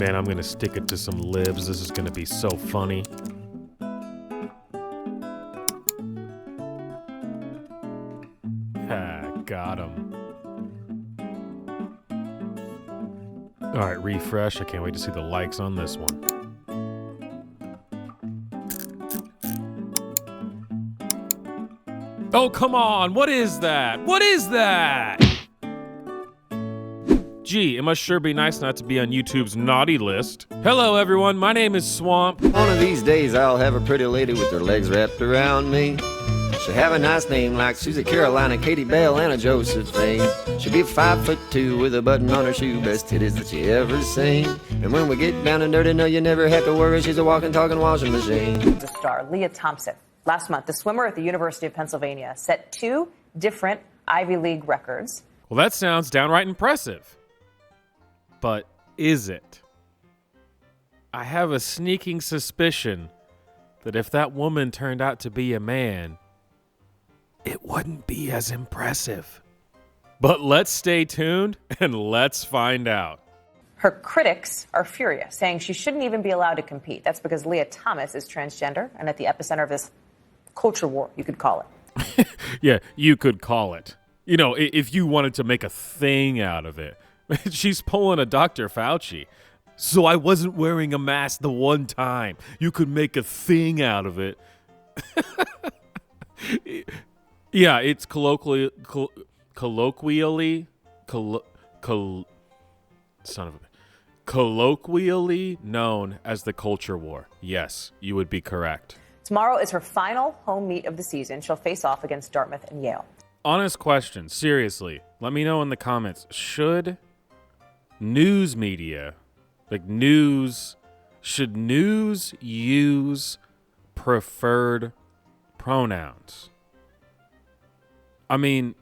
Man, I'm gonna stick it to some libs. This is gonna be so funny. Got him. Alright, refresh. I can't wait to see the likes on this one. Oh, come on! What is that? What is that? Gee, it must sure be nice not to be on YouTube's naughty list. Hello, everyone. My name is Swamp. One of these days I'll have a pretty lady with her legs wrapped around me. She'll have a nice name like Susie Carolina, Katie Bell, and a Josephine. She'll be 5'2" with a button on her shoe, best titties that you ever seen. And when we get down and dirty, no, you never have to worry, she's a walking, talking washing machine. The star, Leah Thompson. Last month, the swimmer at the University of Pennsylvania set 2 different Ivy League records. Well, that sounds downright impressive. But is it? I have a sneaking suspicion that if that woman turned out to be a man, it wouldn't be as impressive. But let's stay tuned and let's find out. Her critics are furious, saying she shouldn't even be allowed to compete. That's because Leah Thomas is transgender and at the epicenter of this culture war, you could call it. Yeah, you could call it. You know, if you wanted to make a thing out of it. She's pulling a Dr. Fauci. So I wasn't wearing a mask the one time. You could make a thing out of it. Yeah, it's colloquially known as the culture war. Yes, you would be correct. Tomorrow is her final home meet of the season. She'll face off against Dartmouth and Yale. Honest question, seriously. Let me know in the comments. Should news media, should news use preferred pronouns? I mean,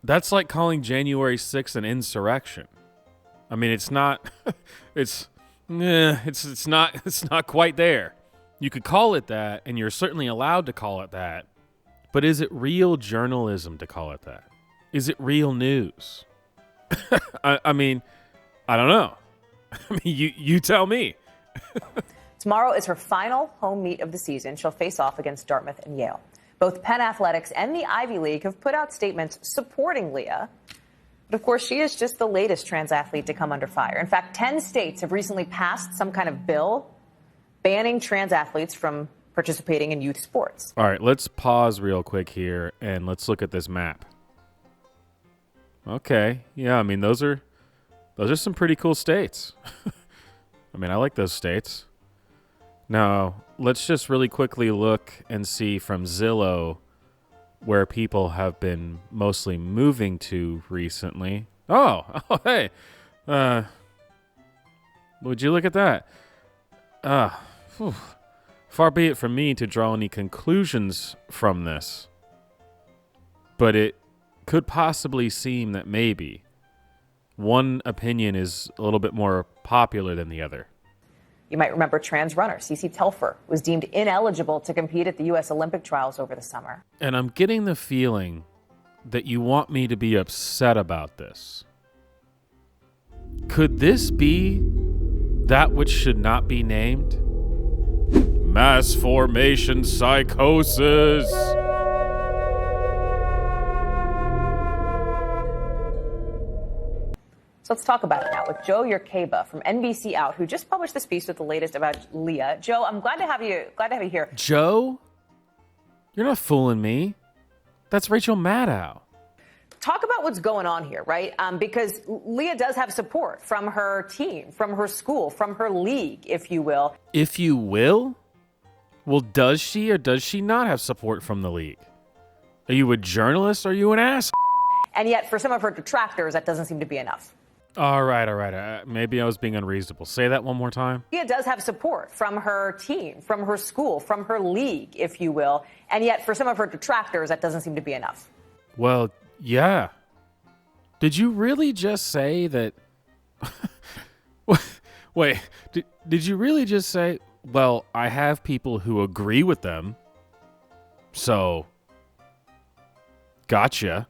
that's like calling January 6th an insurrection. I mean, it's not, it's not quite there. You could call it that, and you're certainly allowed to call it that, but is it real journalism to call it that? Is it real news? I mean, I don't know. I mean, you tell me. Tomorrow is her final home meet of the season. She'll face off against Dartmouth and Yale. Both Penn Athletics and the Ivy League have put out statements supporting Leah. But of course, she is just the latest trans athlete to come under fire. In fact, 10 states have recently passed some kind of bill banning trans athletes from participating in youth sports. All right, let's pause real quick here and let's look at this map. Okay, yeah, I mean, those are some pretty cool states. I mean, I like those states. Now, let's just really quickly look and see from Zillow where people have been mostly moving to recently. Oh, hey. Would you look at that? Far be it from me to draw any conclusions from this. But it could possibly seem that maybe one opinion is a little bit more popular than the other. You might remember trans runner Cece Telfer was deemed ineligible to compete at the U.S. Olympic trials over the summer. And I'm getting the feeling that you want me to be upset about this. Could this be that which should not be named? Mass formation psychosis. So let's talk about it now with Joe Yerkeba from NBC Out, who just published this piece with the latest about Leah. Joe, I'm glad to have you here. Joe? You're not fooling me. That's Rachel Maddow. Talk about what's going on here, right? Because Leah does have support from her team, from her school, from her league, if you will. If you will? Well, does she or does she not have support from the league? Are you a journalist or are you an ass? And yet, for some of her detractors, that doesn't seem to be enough. All right. Maybe I was being unreasonable. Say that one more time. Leah does have support from her team, from her school, from her league, if you will. And yet, for some of her detractors, that doesn't seem to be enough. Well, yeah. Did you really just say that? Wait, did you really just say, well, I have people who agree with them, so gotcha.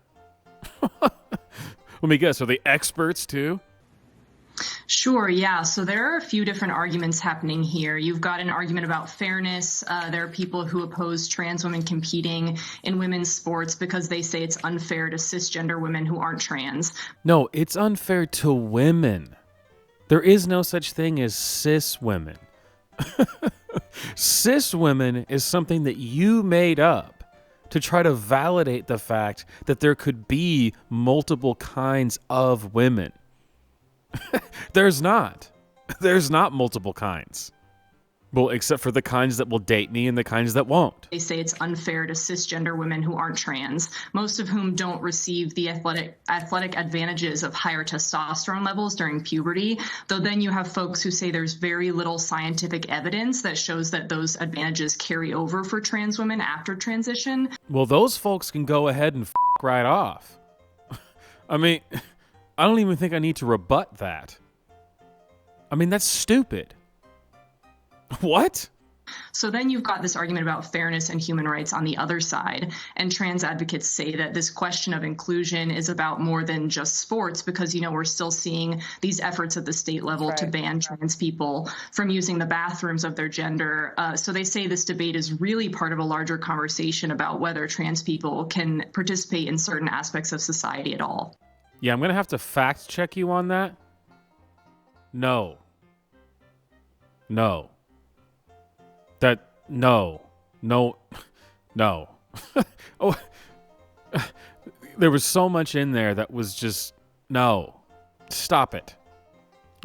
Let me guess, are they experts too? Sure, yeah. So there are a few different arguments happening here. You've got an argument about fairness. There are people who oppose trans women competing in women's sports because they say it's unfair to cisgender women who aren't trans. No, it's unfair to women. There is no such thing as cis women. Cis women is something that you made up to try to validate the fact that there could be multiple kinds of women. There's not. There's not multiple kinds. Well, except for the kinds that will date me and the kinds that won't. They say it's unfair to cisgender women who aren't trans, most of whom don't receive the athletic advantages of higher testosterone levels during puberty, though then you have folks who say there's very little scientific evidence that shows that those advantages carry over for trans women after transition. Well, those folks can go ahead and right off. I mean, I don't even think I need to rebut that. I mean, that's stupid. What? So then you've got this argument about fairness and human rights on the other side. And trans advocates say that this question of inclusion is about more than just sports because, we're still seeing these efforts at the state level to ban trans people from using the bathrooms of their gender. So they say this debate is really part of a larger conversation about whether trans people can participate in certain aspects of society at all. Yeah, I'm going to have to fact check you on that. No. No. Oh, there was so much in there that was just, no. Stop it.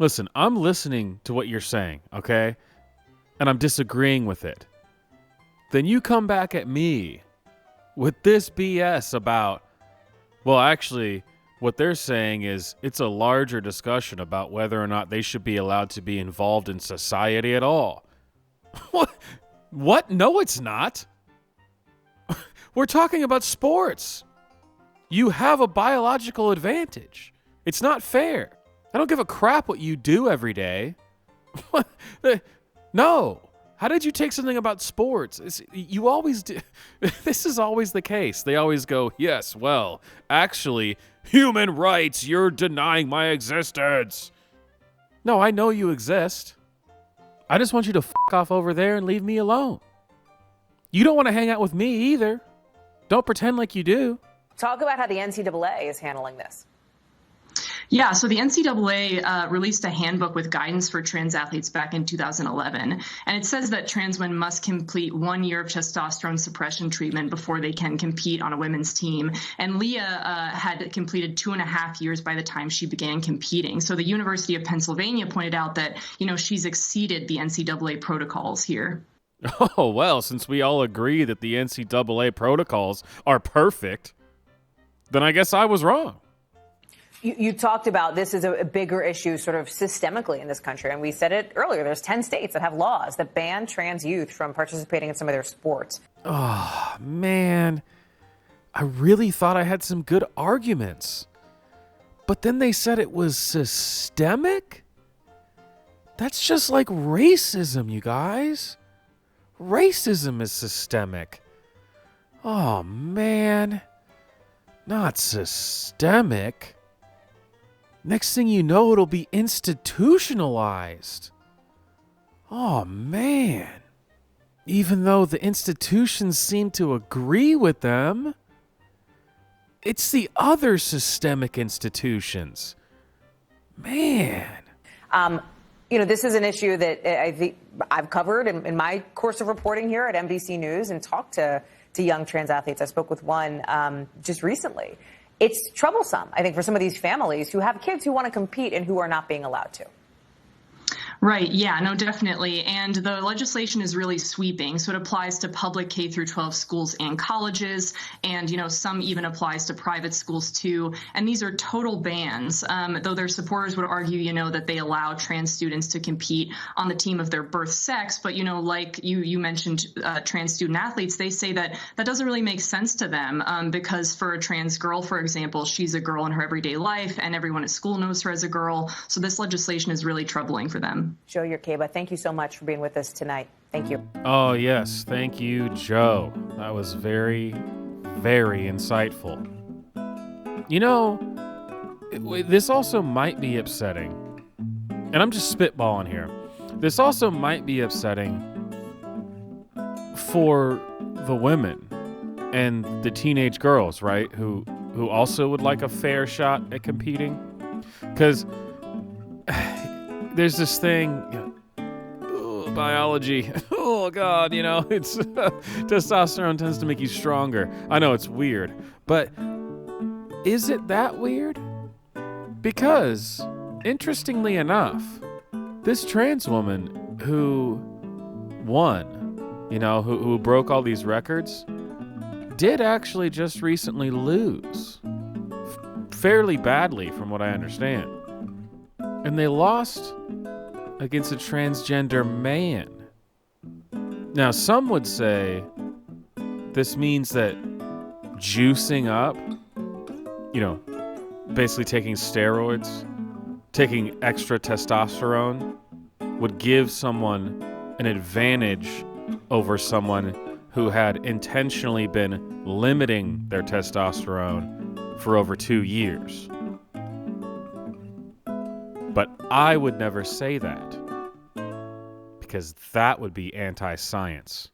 Listen, I'm listening to what you're saying, okay? And I'm disagreeing with it. Then you come back at me with this BS about, well, actually, what they're saying is it's a larger discussion about whether or not they should be allowed to be involved in society at all. What? No, it's not. We're talking about sports. You have a biological advantage. It's not fair. I don't give a crap what you do every day. No. How did you take something about sports? You always do. This is always the case. They always go, yes, well, actually, human rights, you're denying my existence. No, I know you exist. I just want you to f*** off over there and leave me alone. You don't want to hang out with me either. Don't pretend like you do. Talk about how the NCAA is handling this. Yeah, so the NCAA released a handbook with guidance for trans athletes back in 2011. And it says that trans women must complete 1 year of testosterone suppression treatment before they can compete on a women's team. And Leah had completed 2.5 years by the time she began competing. So the University of Pennsylvania pointed out that, she's exceeded the NCAA protocols here. Oh, well, since we all agree that the NCAA protocols are perfect, then I guess I was wrong. You talked about this is a bigger issue sort of systemically in this country. And we said it earlier. There's 10 states that have laws that ban trans youth from participating in some of their sports. Oh, man. I really thought I had some good arguments. But then they said it was systemic? That's just like racism, you guys. Racism is systemic. Oh, man. Not systemic. Next thing you know, it'll be institutionalized. Oh, man. Even though the institutions seem to agree with them, it's the other systemic institutions. Man. This is an issue that I think I've covered in my course of reporting here at NBC News and talked to young trans athletes. I spoke with one just recently. It's troublesome, I think, for some of these families who have kids who want to compete and who are not being allowed to. Right. Yeah, no, definitely. And the legislation is really sweeping. So it applies to public K through 12 schools and colleges. And, some even applies to private schools, too. And these are total bans, though their supporters would argue, that they allow trans students to compete on the team of their birth sex. But, like you mentioned trans student athletes, they say that doesn't really make sense to them because for a trans girl, for example, she's a girl in her everyday life and everyone at school knows her as a girl. So this legislation is really troubling for them. Joe Yerkeba, thank you so much for being with us tonight. Thank you. Oh, yes. Thank you, Joe. That was very, very insightful. This also might be upsetting and I'm just spitballing here, this also might be upsetting for the women and the teenage girls, right? Who also would like a fair shot at competing. Because there's this thing, biology. Oh, God, it's testosterone tends to make you stronger. I know it's weird, but is it that weird? Because, interestingly enough, this trans woman who won, who broke all these records, did actually just recently lose. Fairly badly, from what I understand. And they lost against a transgender man. Now, some would say this means that juicing up, basically taking steroids, taking extra testosterone, would give someone an advantage over someone who had intentionally been limiting their testosterone for over 2 years. But I would never say that, because that would be anti-science.